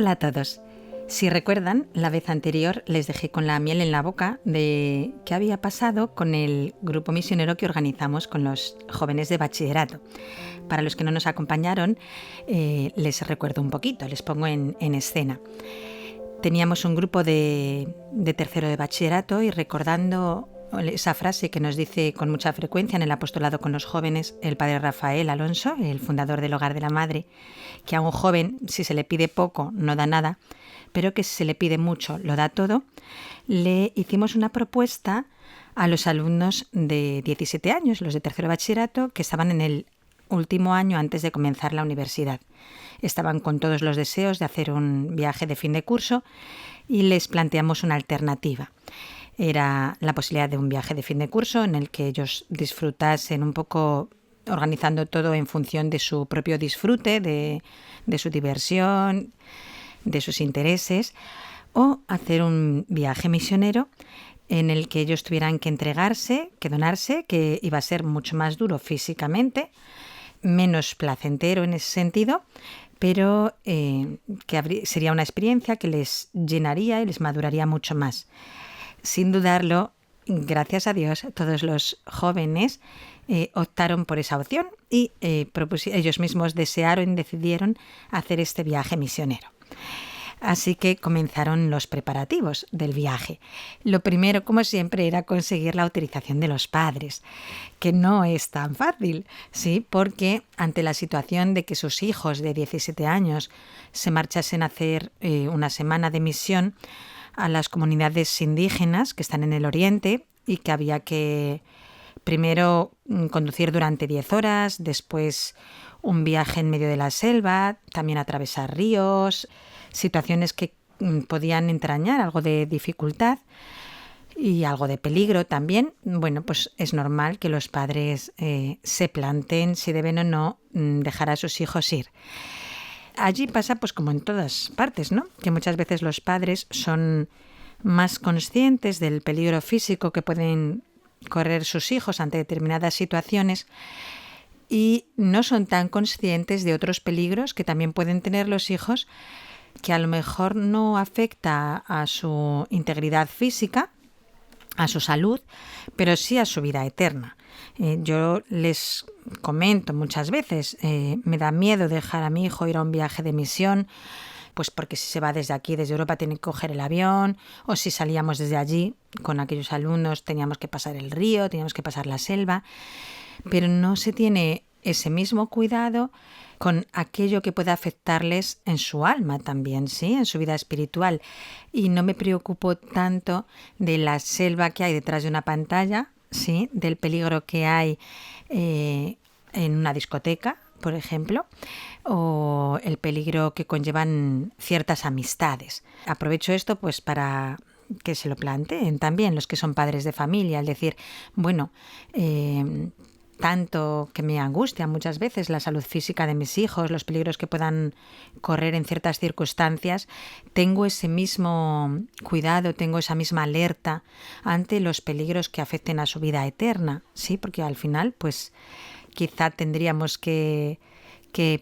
Hola a todos. Si recuerdan, la vez anterior les dejé con la miel en la boca de qué había pasado con el grupo misionero que organizamos con los jóvenes de bachillerato. Para los que no nos acompañaron, les recuerdo un poquito, les pongo en escena. Teníamos un grupo de tercero de bachillerato y recordando esa frase que nos dice con mucha frecuencia en el apostolado con los jóvenes el padre Rafael Alonso, el fundador del Hogar de la Madre, que a un joven, si se le pide poco, no da nada, pero que si se le pide mucho, lo da todo, le hicimos una propuesta a los alumnos de 17 años, los de tercero de bachillerato, que estaban en el último año antes de comenzar la universidad. Estaban con todos los deseos de hacer un viaje de fin de curso y les planteamos una alternativa. Era la posibilidad de un viaje de fin de curso en el que ellos disfrutasen un poco organizando todo en función de su propio disfrute, de su diversión, de sus intereses, o hacer un viaje misionero en el que ellos tuvieran que entregarse, que donarse, que iba a ser mucho más duro físicamente, menos placentero en ese sentido, pero sería una experiencia que les llenaría y les maduraría mucho más. Sin dudarlo, gracias a Dios, todos los jóvenes optaron por esa opción y ellos mismos decidieron hacer este viaje misionero. Así que comenzaron los preparativos del viaje. Lo primero, como siempre, era conseguir la autorización de los padres, que no es tan fácil, ¿sí? Porque ante la situación de que sus hijos de 17 años se marchasen a hacer una semana de misión a las comunidades indígenas que están en el oriente y que había que primero conducir durante 10 horas, después un viaje en medio de la selva, también atravesar ríos, situaciones que podían entrañar algo de dificultad y algo de peligro también. Bueno, pues es normal que los padres se planteen si deben o no dejar a sus hijos ir. Allí pasa pues como en todas partes, ¿no? Que muchas veces los padres son más conscientes del peligro físico que pueden correr sus hijos ante determinadas situaciones y no son tan conscientes de otros peligros que también pueden tener los hijos, que a lo mejor no afecta a su integridad física, a su salud, pero sí a su vida eterna. Yo les comento muchas veces, me da miedo dejar a mi hijo ir a un viaje de misión, pues porque si se va desde aquí, desde Europa, tiene que coger el avión, o si salíamos desde allí con aquellos alumnos teníamos que pasar el río, teníamos que pasar la selva, pero no se tiene ese mismo cuidado con aquello que puede afectarles en su alma también, ¿sí? En su vida espiritual. Y no me preocupo tanto de la selva que hay detrás de una pantalla, ¿sí? Del peligro que hay en una discoteca, por ejemplo, o el peligro que conllevan ciertas amistades. Aprovecho esto pues para que se lo planteen también los que son padres de familia, es decir, bueno, tanto que me angustia muchas veces la salud física de mis hijos, los peligros que puedan correr en ciertas circunstancias, tengo ese mismo cuidado, tengo esa misma alerta ante los peligros que afecten a su vida eterna, ¿sí? Porque al final, pues quizá tendríamos que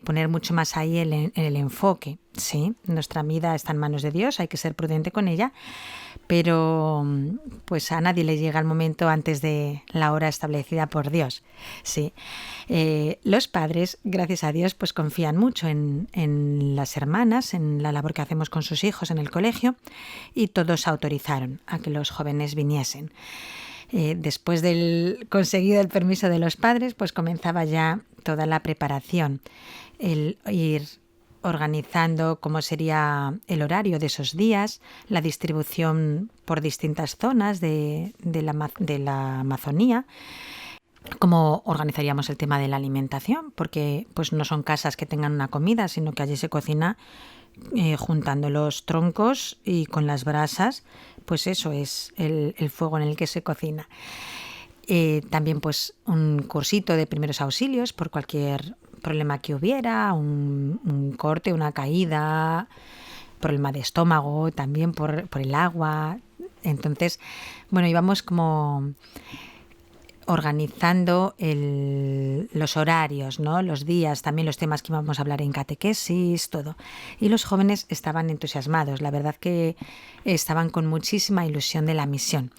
poner mucho más ahí en el enfoque, ¿sí? Nuestra vida está en manos de Dios, hay que ser prudente con ella, pero pues a nadie le llega el momento antes de la hora establecida por Dios, ¿sí? Los padres, gracias a Dios, pues confían mucho en las hermanas, en la labor que hacemos con sus hijos en el colegio, y todos autorizaron a que los jóvenes viniesen. Después del conseguido el permiso de los padres, pues comenzaba ya toda la preparación, el ir organizando cómo sería el horario de esos días, la distribución por distintas zonas de la Amazonía, cómo organizaríamos el tema de la alimentación, porque pues no son casas que tengan una comida, sino que allí se cocina juntando los troncos y con las brasas, pues eso es el fuego en el que se cocina. También pues un cursito de primeros auxilios por cualquier problema que hubiera, un corte, una caída, problema de estómago, también por el agua. Entonces, bueno, íbamos como organizando los horarios, ¿no? Los días, también los temas que íbamos a hablar en catequesis, todo. Y los jóvenes estaban entusiasmados, la verdad que estaban con muchísima ilusión de la misión.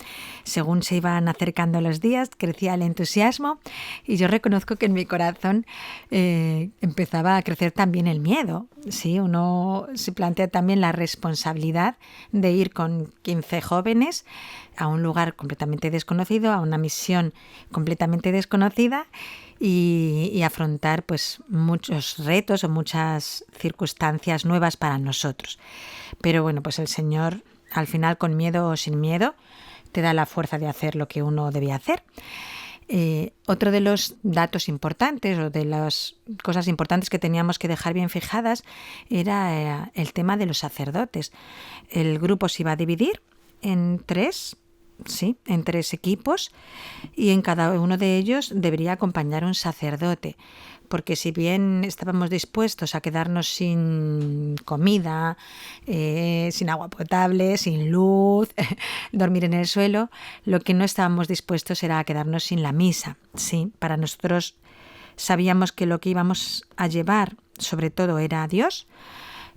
Según se iban acercando los días, crecía el entusiasmo y yo reconozco que en mi corazón empezaba a crecer también el miedo. Sí, uno se plantea también la responsabilidad de ir con 15 jóvenes a un lugar completamente desconocido, a una misión completamente desconocida y afrontar pues muchos retos o muchas circunstancias nuevas para nosotros. Pero bueno, pues el Señor, al final, con miedo o sin miedo, te da la fuerza de hacer lo que uno debía hacer. Otro de los datos importantes o de las cosas importantes que teníamos que dejar bien fijadas era el tema de los sacerdotes. El grupo se iba a dividir en tres equipos y en cada uno de ellos debería acompañar un sacerdote, porque si bien estábamos dispuestos a quedarnos sin comida, sin agua potable, sin luz, dormir en el suelo, lo que no estábamos dispuestos era a quedarnos sin la misa. Sí, para nosotros sabíamos que lo que íbamos a llevar sobre todo era a Dios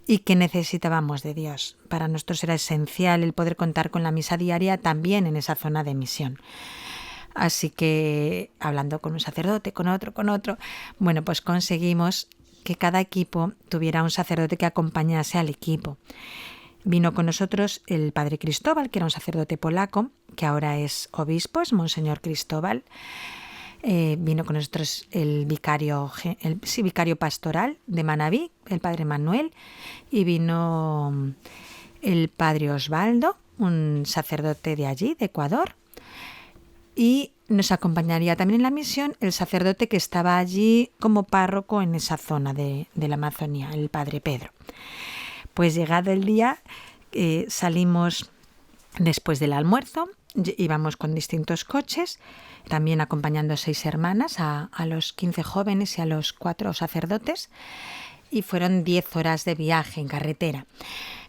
y que necesitábamos de Dios. Para nosotros era esencial el poder contar con la misa diaria también en esa zona de misión. Así que, hablando con un sacerdote, con otro, bueno, pues conseguimos que cada equipo tuviera un sacerdote que acompañase al equipo. Vino con nosotros el padre Cristóbal, que era un sacerdote polaco, que ahora es obispo, es Monseñor Cristóbal. Vino con nosotros el vicario pastoral de Manabí, el padre Manuel, y vino el padre Osvaldo, un sacerdote de allí, de Ecuador, y nos acompañaría también en la misión el sacerdote que estaba allí como párroco en esa zona de la Amazonía, el padre Pedro. Pues llegado el día, salimos después del almuerzo, íbamos con distintos coches, también acompañando 6 hermanas, a los 15 jóvenes y a los 4 sacerdotes, y fueron 10 horas de viaje en carretera.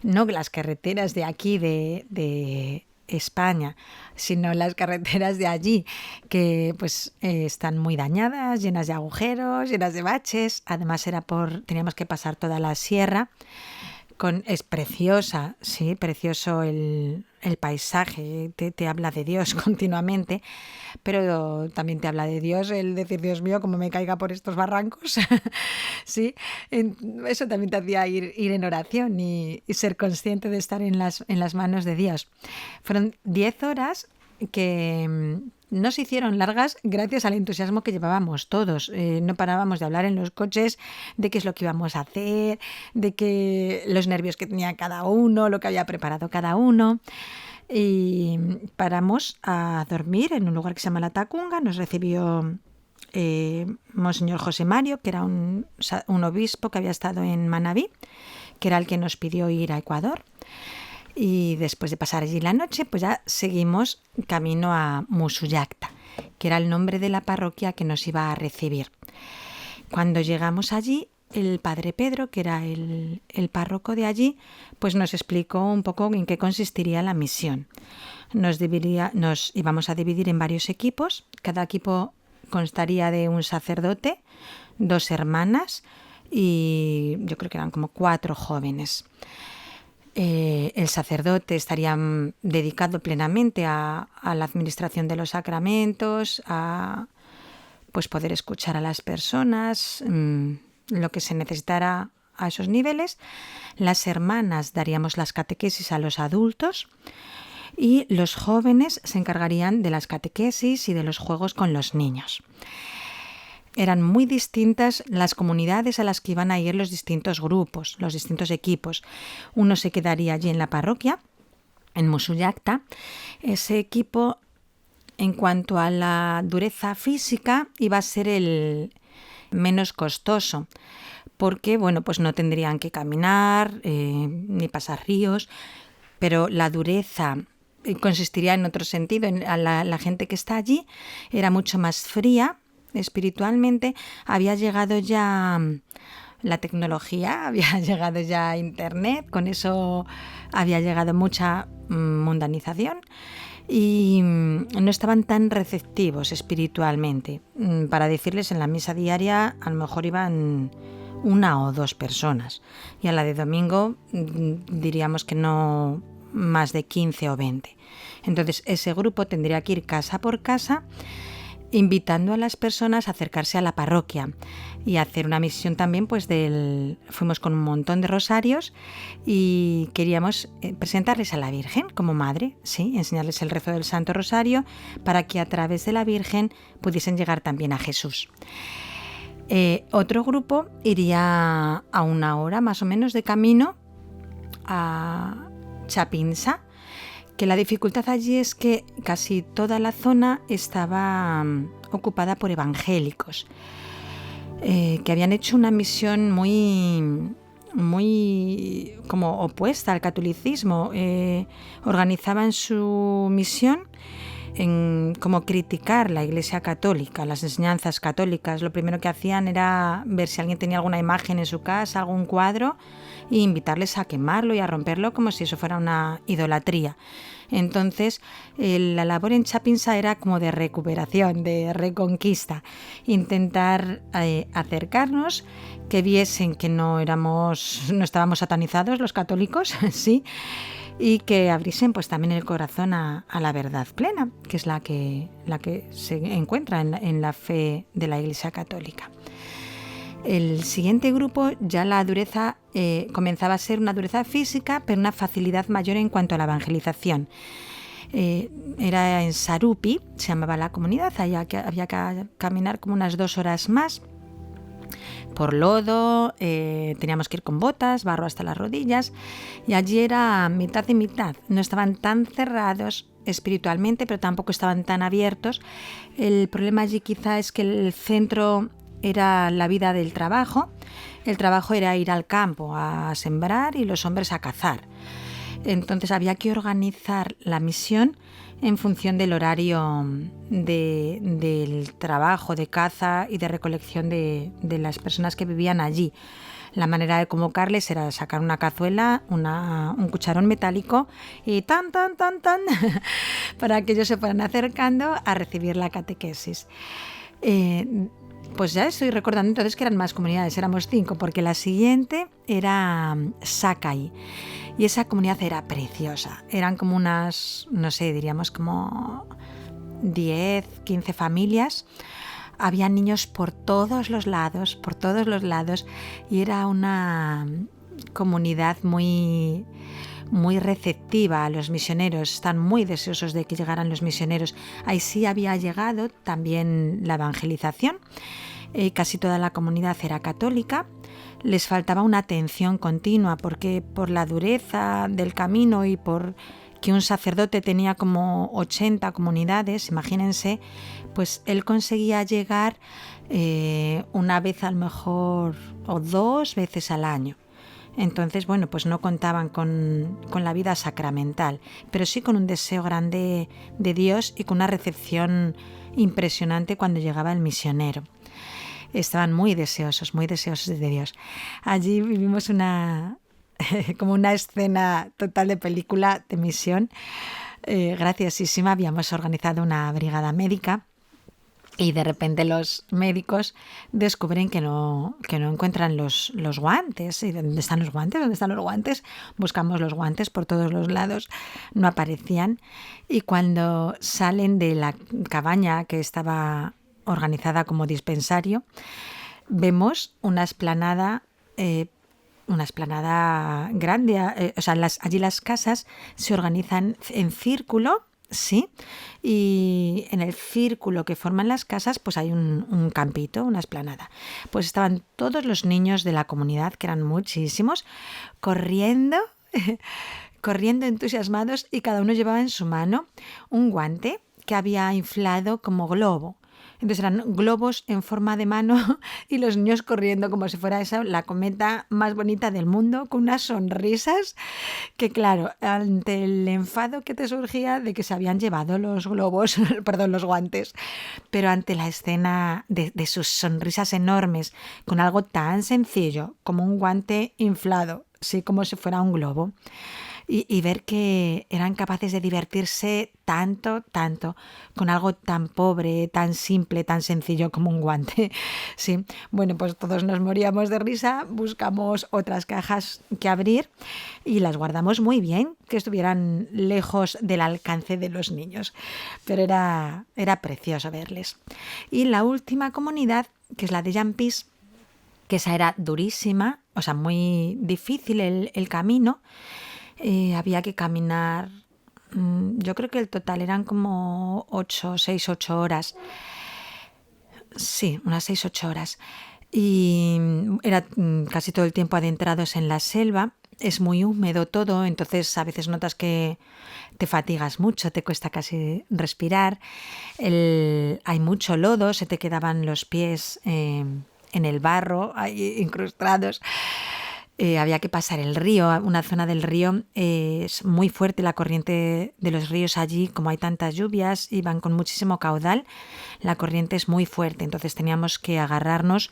No las carreteras de aquí, de España, sino las carreteras de allí, que pues están muy dañadas, llenas de agujeros, llenas de baches. Además teníamos que pasar toda la sierra. Es preciosa, sí, precioso el paisaje, te habla de Dios continuamente, pero también te habla de Dios el decir, Dios mío, cómo me caiga por estos barrancos. Sí, eso también te hacía ir en oración y ser consciente de estar en las manos de Dios. Fueron 10 horas que no se hicieron largas gracias al entusiasmo que llevábamos todos. No parábamos de hablar en los coches de qué es lo que íbamos a hacer, de que los nervios que tenía cada uno, lo que había preparado cada uno. Y paramos a dormir en un lugar que se llama La Tacunga. Nos recibió Monseñor José Mario, que era un obispo que había estado en Manabí, que era el que nos pidió ir a Ecuador. Y después de pasar allí la noche, pues ya seguimos camino a Musuyacta, que era el nombre de la parroquia que nos iba a recibir. Cuando llegamos allí, el padre Pedro, que era el párroco de allí, pues nos explicó un poco en qué consistiría la misión. Nos íbamos a dividir en varios equipos. Cada equipo constaría de un sacerdote, 2 hermanas y yo creo que eran como 4 jóvenes. El sacerdote estaría dedicado plenamente a la administración de los sacramentos, a pues poder escuchar a las personas, lo que se necesitara a esos niveles. Las hermanas daríamos las catequesis a los adultos y los jóvenes se encargarían de las catequesis y de los juegos con los niños. Eran muy distintas las comunidades a las que iban a ir los distintos grupos, los distintos equipos. Uno se quedaría allí en la parroquia, en Musuyacta. Ese equipo, en cuanto a la dureza física, iba a ser el menos costoso, porque bueno, pues no tendrían que caminar ni pasar ríos, pero la dureza consistiría en otro sentido. La gente que está allí era mucho más fría. Espiritualmente había llegado ya la tecnología, había llegado ya Internet, con eso había llegado mucha mundanización y no estaban tan receptivos espiritualmente. Para decirles, en la misa diaria a lo mejor iban 1 o 2 personas, y a la de domingo diríamos que no más de 15 o 20. Entonces ese grupo tendría que ir casa por casa invitando a las personas a acercarse a la parroquia y hacer una misión también, pues fuimos con un montón de rosarios y queríamos presentarles a la Virgen como madre, sí, enseñarles el rezo del Santo Rosario para que a través de la Virgen pudiesen llegar también a Jesús. Otro grupo iría a 1 hora más o menos de camino a Chapinsa, que la dificultad allí es que casi toda la zona estaba ocupada por evangélicos, que habían hecho una misión muy como opuesta al catolicismo. Organizaban su misión en como criticar la Iglesia católica, las enseñanzas católicas. Lo primero que hacían era ver si alguien tenía alguna imagen en su casa, algún cuadro, e invitarles a quemarlo y a romperlo como si eso fuera una idolatría. Entonces, la labor en Chapinsa era como de recuperación, de reconquista, intentar acercarnos, que viesen que no estábamos satanizados los católicos, sí, y que abriesen pues también el corazón a la verdad plena, que es la que se encuentra en la fe de la Iglesia Católica. El siguiente grupo, ya la dureza comenzaba a ser una dureza física, pero una facilidad mayor en cuanto a la evangelización. Era en Sarupi, se llamaba la comunidad, había que caminar como unas 2 horas más por lodo, teníamos que ir con botas, barro hasta las rodillas, y allí era mitad y mitad. No estaban tan cerrados espiritualmente, pero tampoco estaban tan abiertos. El problema allí quizá es que el centro era la vida del trabajo. El trabajo era ir al campo a sembrar y los hombres a cazar. Entonces había que organizar la misión en función del horario del trabajo, de caza y de recolección de las personas que vivían allí. La manera de convocarles era sacar una cazuela, un cucharón metálico y tan, para que ellos se fueran acercando a recibir la catequesis. Pues ya estoy recordando entonces que eran más comunidades, éramos 5, porque la siguiente era Sakai. Y esa comunidad era preciosa. Eran como unas, no sé, diríamos como 10, 15 familias. Había niños por todos los lados, y era una comunidad muy receptiva a los misioneros. Están muy deseosos de que llegaran los misioneros. Ahí sí había llegado también la evangelización. Casi toda la comunidad era católica. Les faltaba una atención continua porque por la dureza del camino y por que un sacerdote tenía como 80 comunidades, imagínense, pues él conseguía llegar una vez a lo mejor o 2 veces al año. Entonces, bueno, pues no contaban con la vida sacramental, pero sí con un deseo grande de Dios y con una recepción impresionante cuando llegaba el misionero. Estaban muy deseosos de Dios. Allí vivimos como una escena total de película de misión, graciosísima. Habíamos organizado una brigada médica y de repente los médicos descubren que no encuentran los guantes. ¿Y dónde están los guantes? ¿Dónde están los guantes? Buscamos los guantes por todos los lados, no aparecían. Y cuando salen de la cabaña que estaba organizada como dispensario, vemos una explanada grande. Allí las casas se organizan en círculo, ¿sí? Y en el círculo que forman las casas pues hay un campito, una explanada. Pues estaban todos los niños de la comunidad, que eran muchísimos, corriendo entusiasmados, y cada uno llevaba en su mano un guante que había inflado como globo. Entonces eran globos en forma de mano y los niños corriendo como si fuera esa la cometa más bonita del mundo, con unas sonrisas que, claro, ante el enfado que te surgía de que se habían llevado los globos, los guantes, pero ante la escena de sus sonrisas enormes con algo tan sencillo como un guante inflado, sí, como si fuera un globo, y ver que eran capaces de divertirse tanto con algo tan pobre, tan simple, tan sencillo como un guante. Sí, bueno, pues todos nos moríamos de risa, buscamos otras cajas que abrir y las guardamos muy bien, que estuvieran lejos del alcance de los niños. Pero era precioso verles. Y la última comunidad, que es la de Jampis, que esa era durísima, o sea, muy difícil el camino. Había que caminar, yo creo que el total eran como 6, 8 horas. Sí, unas 6, 8 horas. Y era casi todo el tiempo adentrados en la selva. Es muy húmedo todo, entonces a veces notas que te fatigas mucho, te cuesta casi respirar. Hay mucho lodo, se te quedaban los pies en el barro, ahí incrustados. Había que pasar el río, una zona del río, es muy fuerte la corriente de los ríos allí, como hay tantas lluvias y van con muchísimo caudal, la corriente es muy fuerte, entonces teníamos que agarrarnos,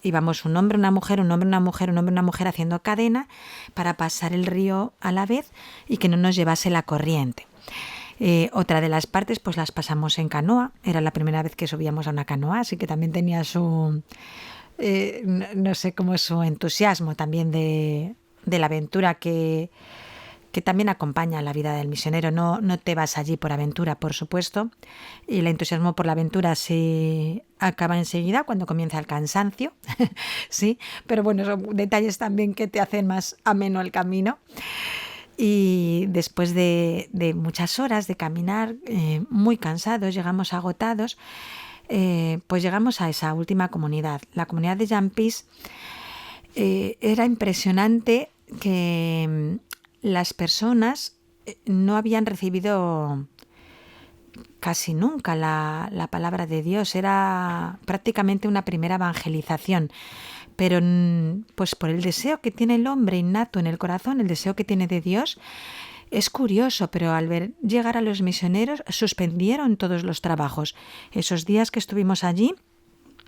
íbamos un hombre, una mujer, un hombre, una mujer, un hombre, una mujer haciendo cadena para pasar el río a la vez y que no nos llevase la corriente. Otra de las partes pues las pasamos en canoa, era la primera vez que subíamos a una canoa, así que también tenía su... no sé cómo es su entusiasmo también de la aventura que también acompaña la vida del misionero. No te vas allí por aventura, por supuesto, y el entusiasmo por la aventura se acaba enseguida cuando comienza el cansancio, sí, pero bueno, son detalles también que te hacen más ameno el camino. Y después de muchas horas de caminar, muy cansados, llegamos agotados, pues llegamos a esa última comunidad, la comunidad de Jampis. Era impresionante que las personas no habían recibido casi nunca la palabra de Dios, era prácticamente una primera evangelización, pero pues por el deseo que tiene el hombre innato en el corazón, el deseo que tiene de Dios. Es curioso, pero al ver llegar a los misioneros suspendieron todos los trabajos. Esos días que estuvimos allí,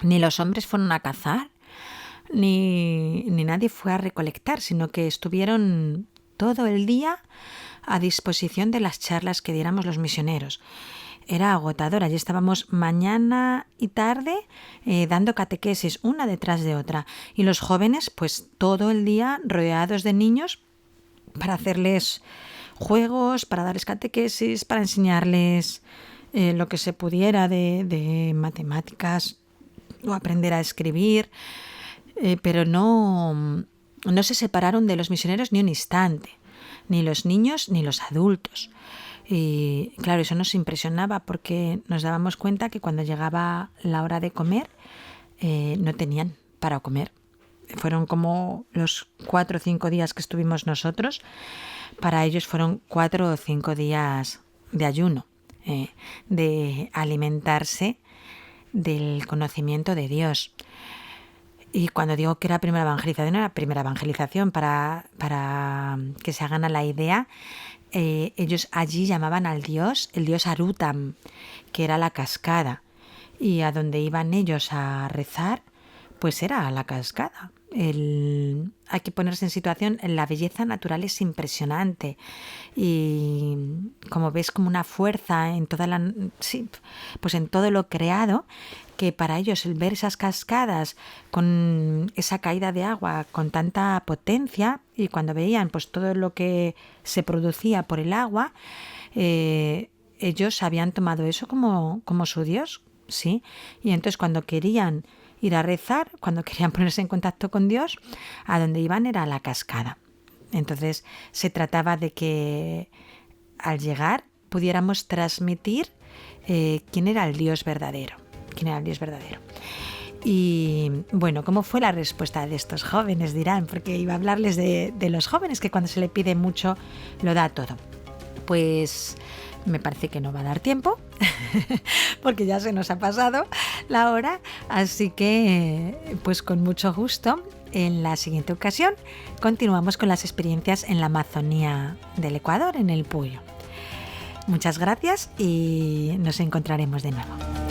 ni los hombres fueron a cazar, ni nadie fue a recolectar, sino que estuvieron todo el día a disposición de las charlas que diéramos los misioneros. Era agotador, allí estábamos mañana y tarde dando catequesis una detrás de otra. Y los jóvenes, pues todo el día rodeados de niños para hacerles juegos, para darles catequesis, para enseñarles lo que se pudiera de matemáticas o aprender a escribir, pero no se separaron de los misioneros ni un instante, ni los niños ni los adultos. Y claro, eso nos impresionaba porque nos dábamos cuenta que cuando llegaba la hora de comer no tenían para comer. Fueron como los 4 o 5 días que estuvimos nosotros. Para ellos fueron 4 o 5 días de ayuno, de alimentarse del conocimiento de Dios. Y cuando digo que era primera evangelización, era primera evangelización para que se hagan a la idea. Ellos allí llamaban al dios, el dios Arutam, que era la cascada. Y a donde iban ellos a rezar, pues era a la cascada. Hay que ponerse en situación, la belleza natural es impresionante y como ves como una fuerza en pues en todo lo creado, que para ellos el ver esas cascadas con esa caída de agua con tanta potencia y cuando veían pues todo lo que se producía por el agua, ellos habían tomado eso como su Dios, sí, y entonces cuando querían ir a rezar, cuando querían ponerse en contacto con Dios, a donde iban era a la cascada. Entonces se trataba de que al llegar pudiéramos transmitir quién era el Dios verdadero. Y bueno, ¿cómo fue la respuesta de estos jóvenes? Dirán, porque iba a hablarles de los jóvenes que cuando se le pide mucho lo da todo. Pues me parece que no va a dar tiempo porque ya se nos ha pasado la hora, así que pues con mucho gusto en la siguiente ocasión continuamos con las experiencias en la Amazonía del Ecuador, en el Puyo. Muchas gracias y nos encontraremos de nuevo.